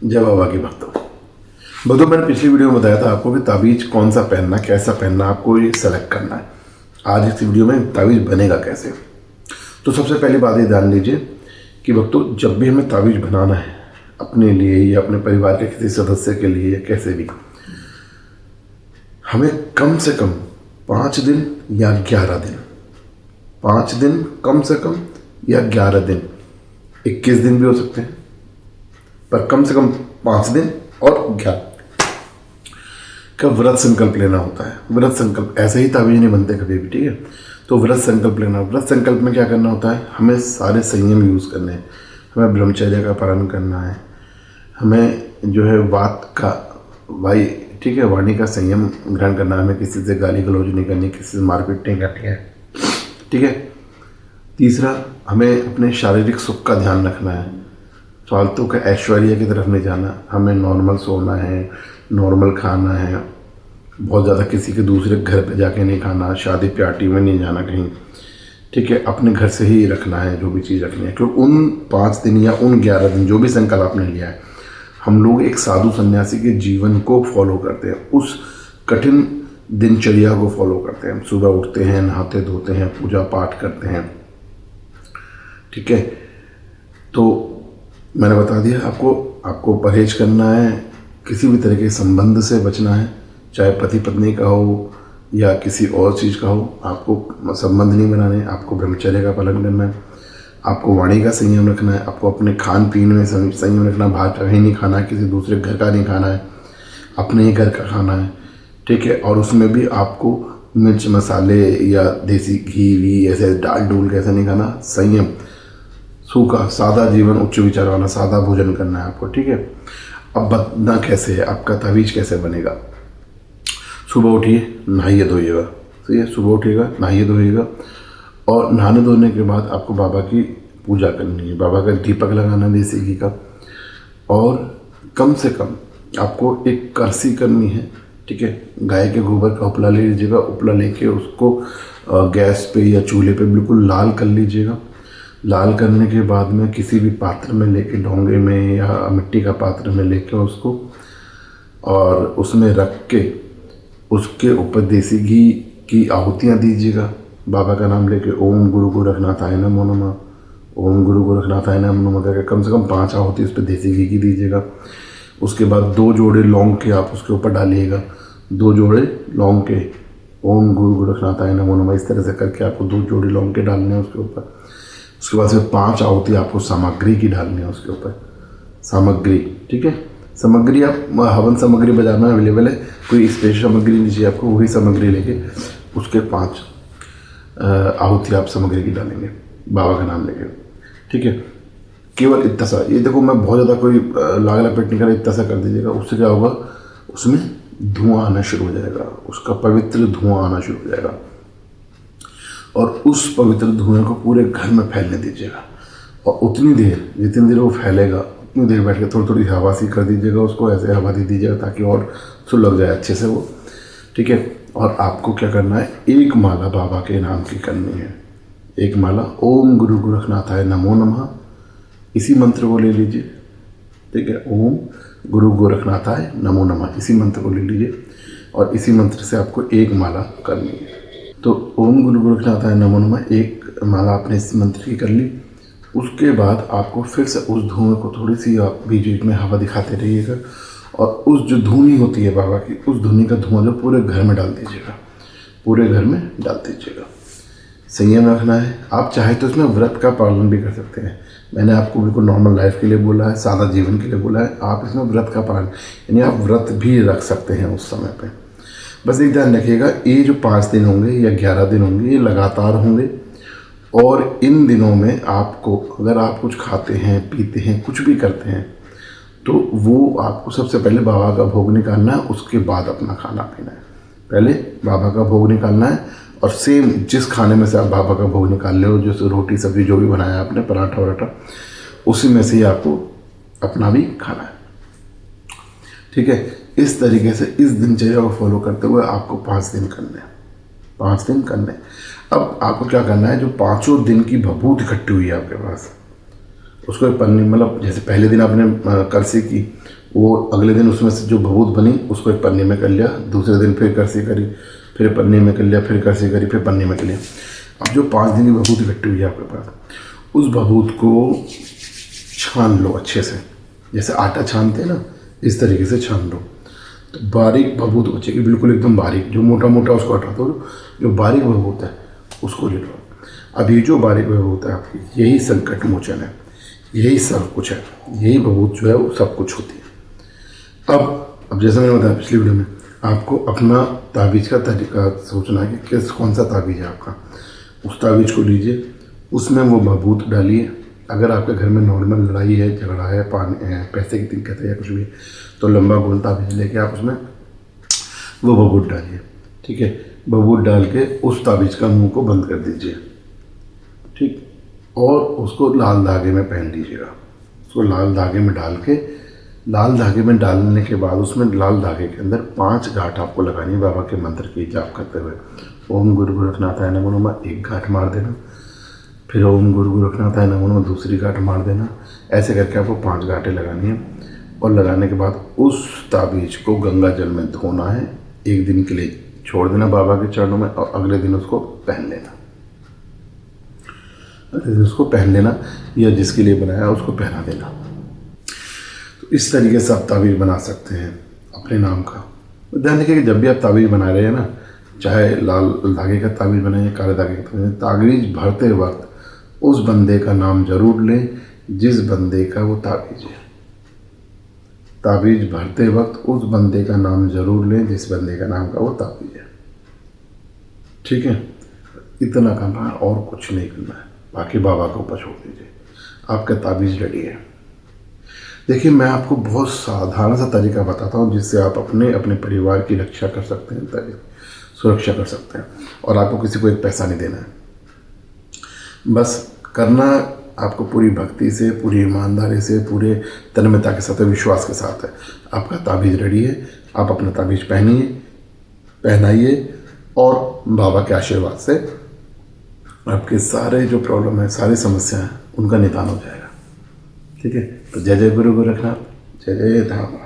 जय बाबा की भक्तों मैंने पिछली वीडियो में बताया था आपको कि ताबीज कौन सा पहनना, कैसा पहनना, आपको ये सेलेक्ट करना है। आज इस वीडियो में ताबीज बनेगा कैसे। तो सबसे पहली बात ये ध्यान लीजिए कि भक्तों, जब भी हमें ताबीज बनाना है अपने लिए या अपने परिवार के किसी सदस्य के लिए या कैसे भी, हमें कम से कम 5 दिन या 11 दिन, 5 दिन कम से कम या 11 दिन, 21 दिन भी हो सकते हैं, पर कम से कम 5 दिन और 11 का व्रत संकल्प लेना होता है। व्रत संकल्प ऐसे ही ताबीज नहीं बनते कभी भी, ठीक है। तो व्रत संकल्प लेना, व्रत संकल्प में क्या करना होता है, हमें सारे संयम यूज़ करने हैं, हमें ब्रह्मचर्य का पालन करना है, हमें जो है ठीक है, वाणी का संयम ग्रहण करना है, हमें किसी से गाली गलौज नहीं करनी, किसी से मारपीट नहीं करनी है, ठीक है। तीसरा, हमें अपने शारीरिक सुख का ध्यान रखना है, फालतू का ऐश्वर्य की तरफ नहीं जाना, हमें नॉर्मल सोना है, नॉर्मल खाना है, बहुत ज़्यादा किसी के दूसरे घर पे जाके नहीं खाना, शादी पार्टी में नहीं जाना कहीं, ठीक है। अपने घर से ही रखना है जो भी चीज़ रखनी है, क्योंकि उन 5 दिन या उन 11 दिन जो भी संकल्प आपने लिया है, हम लोग एक साधु सन्यासी के जीवन को फॉलो करते हैं, उस कठिन दिनचर्या को फॉलो करते हैं। सुबह उठते हैं, नहाते धोते हैं, पूजा पाठ करते हैं, ठीक है। तो मैंने बता दिया आपको परहेज करना है, किसी भी तरह के संबंध से बचना है, चाहे पति पत्नी का हो या किसी और चीज़ का हो, आपको संबंध नहीं बनाने, आपको ब्रह्मचर्य का पालन करना है, आपको वाणी का संयम रखना है, आपको अपने खान पीन में संयम रखना, बाहर कहीं नहीं खाना है, किसी दूसरे घर का नहीं खाना है, अपने ही घर का खाना है, ठीक है। और उसमें भी आपको मिर्च मसाले या देसी घी वी ऐसे डाल डूल के ऐसा नहीं खाना, संयम, सूखा सादा जीवन, उच्च विचार वाला सादा भोजन करना है आपको, ठीक है। अब बनना कैसे है, आपका ताबीज कैसे बनेगा। सुबह उठिए, नहाइए धोइएगा, सही है। सुबह उठिएगा, नहाइए धोइएगा, और नहाने धोने के बाद आपको बाबा की पूजा करनी है, बाबा का दीपक लगाना देसी घी का, और कम से कम आपको एक करसी करनी है, ठीक है। गाय के गोबर का उपला ले लीजिएगा, उपला लेके उसको गैस पे या चूल्हे पे बिल्कुल लाल कर लीजिएगा। लाल करने के बाद में किसी भी पात्र में लेके, डोंगे में या मिट्टी का पात्र में लेके उसको, और उसमें रख के उसके ऊपर देसी घी की आहुतियाँ दीजिएगा, बाबा का नाम लेके ओम गुरु गोरखनाथाय नमो नमः, ओम गुरु गोरखनाथाय नमो नमः करके कम से कम 5 आहुति उस पर देसी घी की दीजिएगा। उसके बाद 2 जोड़े लौंग के आप उसके ऊपर डालिएगा, 2 जोड़े लौंग के, ओम गुरु गोरखनाथाय नमो नमः, इस तरह से करके आपको 2 जोड़े लौंग के डालने हैं उसके ऊपर। उसके बाद फिर 5 आहुति आपको सामग्री की डालनी है उसके ऊपर, सामग्री, ठीक है। सामग्री आप हवन सामग्री बाजार में अवेलेबल है, कोई स्पेशल सामग्री नहीं चाहिए आपको, वही सामग्री लेके उसके 5 आहुति आप सामग्री की डालेंगे बाबा का नाम लेके, ठीक है। केवल इतना सा, ये देखो मैं बहुत ज़्यादा कोई लाग लपेट नहीं कर रहा, इतना सा कर दीजिएगा। उससे क्या होगा, उसमें धुआं आना शुरू हो जाएगा, उसका पवित्र धुआं आना शुरू हो जाएगा, और उस पवित्र धुएं को पूरे घर में फैलने दीजिएगा। और उतनी देर, जितनी देर वो फैलेगा उतनी देर बैठ के थोड़ी थोड़ी हवा सी कर दीजिएगा उसको, ऐसे हवा दे दीजिएगा ताकि और सुलग जाए अच्छे से वो, ठीक है। और आपको क्या करना है, एक माला बाबा के नाम की करनी है, एक माला ओम गुरु गोरखनाथाय नमो नमः, इसी मंत्र को ले लीजिए, ठीक है। ओम गुरु गोरखनाथाय नमो नमः, इसी मंत्र को ले लीजिए, और इसी मंत्र से आपको एक माला करनी है। तो ओम गुरु गोरखनाथाय नमो नमः, एक माला आपने इस मंत्र की कर ली। उसके बाद आपको फिर से उस धुएं को थोड़ी सी आप बीच बीच में हवा दिखाते रहिएगा, और उस जो धुनी होती है बाबा की, उस धुनी का धुआं जो पूरे घर में डाल दीजिएगा, पूरे घर में डाल दीजिएगा। संयम रखना है, आप चाहे तो इसमें व्रत का पालन भी कर सकते हैं। मैंने आपको बिल्कुल नॉर्मल लाइफ के लिए बोला है, सादा जीवन के लिए बोला है, आप इसमें व्रत का पालन, यानी आप व्रत भी रख सकते हैं उस समय पे। बस एक ध्यान रखिएगा, ये जो 5 दिन होंगे या 11 दिन होंगे, ये लगातार होंगे, और इन दिनों में आपको, अगर आप कुछ खाते हैं, पीते हैं, कुछ भी करते हैं, तो वो आपको सबसे पहले बाबा का भोग निकालना है, उसके बाद अपना खाना पीना है। पहले बाबा का भोग निकालना है, और सेम जिस खाने में से आप बाबा का भोग निकाल ले हो, जैसे रोटी सब्जी जो भी बनाया आपने, पराठा वराठा, उसी में से ही आपको अपना भी खाना है, ठीक है। इस तरीके से इस दिनचर्या को फॉलो करते हुए आपको 5 दिन करने हैं, 5 दिन करने। अब आपको क्या करना है, जो 5 दिन की भभूत इकट्ठी हुई है आपके पास, उसको एक पन्नी, मतलब जैसे पहले दिन आपने करसी की, वो अगले दिन उसमें से जो भभूत बनी उसको एक पन्नी में कर लिया, दूसरे दिन फिर करसी करी, फिर पन्नी में कर लिया, फिर करसी करी, फिर पन्नी में कर लिया। अब जो 5 दिन की भभूत इकट्ठी हुई है आपके पास, उस भभूत को छान लो अच्छे से, जैसे आटा छानते हैं ना, इस तरीके से छान लो। तो बारीक भभूत बचेगी, बिल्कुल एकदम बारीक, जो मोटा मोटा उसको हटा दो, जो बारीक भभूत है उसको ले लो। अब ये जो बारीक भभूत है आपकी, यही संकट मोचन है, यही सब कुछ है, यही भभूत जो है वो सब कुछ होती है। अब जैसे मैंने बताया पिछली वीडियो में, आपको अपना ताबीज़ का तरीका सोचना है कि कौन सा ताबीज़ है आपका। उस ताबीज़ को लीजिए, उसमें वो भभूत डालिए। अगर आपके घर में नॉर्मल लड़ाई है, झगड़ा है, पैसे की दिक्कत है या कुछ भी है, तो लंबा गोल ताबीज़ लेके आप उसमें वो भभूत डालिए। ठीक है, भभूत डाल के उस ताबीज़ का मुंह को बंद कर दीजिए। ठीक, और उसको लाल धागे में पहन लीजिएगा। उसको लाल धागे में डाल के, लाल धागे में डालने के बाद उसमें लाल धागे के अंदर 5 गांठ आपको लगानी है बाबा के मंत्र की जाप करते हुए। ओम गुरु गोरखनाथाय नमो नमः 1 गांठ मार देना, फिर ओम गुरु गोरखनाथाय नमो नमः दूसरी गांठ मार देना। ऐसे करके आपको 5 गांठें लगानी है, और लगाने के बाद उस ताबीज़ को गंगा जल में धोना है, 1 दिन के लिए छोड़ देना बाबा के चरणों में, और अगले दिन उसको पहन लेना। अगले दिन उसको पहन लेना, या जिसके लिए बनाया उसको पहना देना। तो इस तरीके से आप ताबीज़ बना सकते हैं अपने नाम का। ध्यान रखिए कि जब भी आप ताबीज़ बना रहे हैं ना, चाहे लाल धागे का ताबीज़ बनाए या काले धागे का ताबीज़ भरते वक्त उस बंदे का नाम जरूर लें जिस बंदे का वो ताबीज़ है। ताबीज़ भरते वक्त उस बंदे का नाम जरूर लें जिस बंदे का नाम का वो ताबीज़ है। ठीक है, इतना करना है और कुछ नहीं करना है, बाकी बाबा को ऊपर छोड़ दीजिए, आपका ताबीज़ रेडी है। देखिए, मैं आपको बहुत साधारण सा तरीका बताता हूँ जिससे आप अपने परिवार की रक्षा कर सकते हैं, सुरक्षा कर सकते हैं, और आपको किसी को एक पैसा नहीं देना है। बस करना आपको पूरी भक्ति से, पूरी ईमानदारी से, पूरे तन्मयता के साथ, विश्वास के साथ है। आपका ताबीज़ रेडी है, आप अपना ताबीज़ पहनाइए, और बाबा के आशीर्वाद से आपके सारे जो प्रॉब्लम है, सारी समस्या है, उनका निदान हो जाएगा। ठीक है, तो जय जय गुरु गोरखनाथ, जय जय धाम।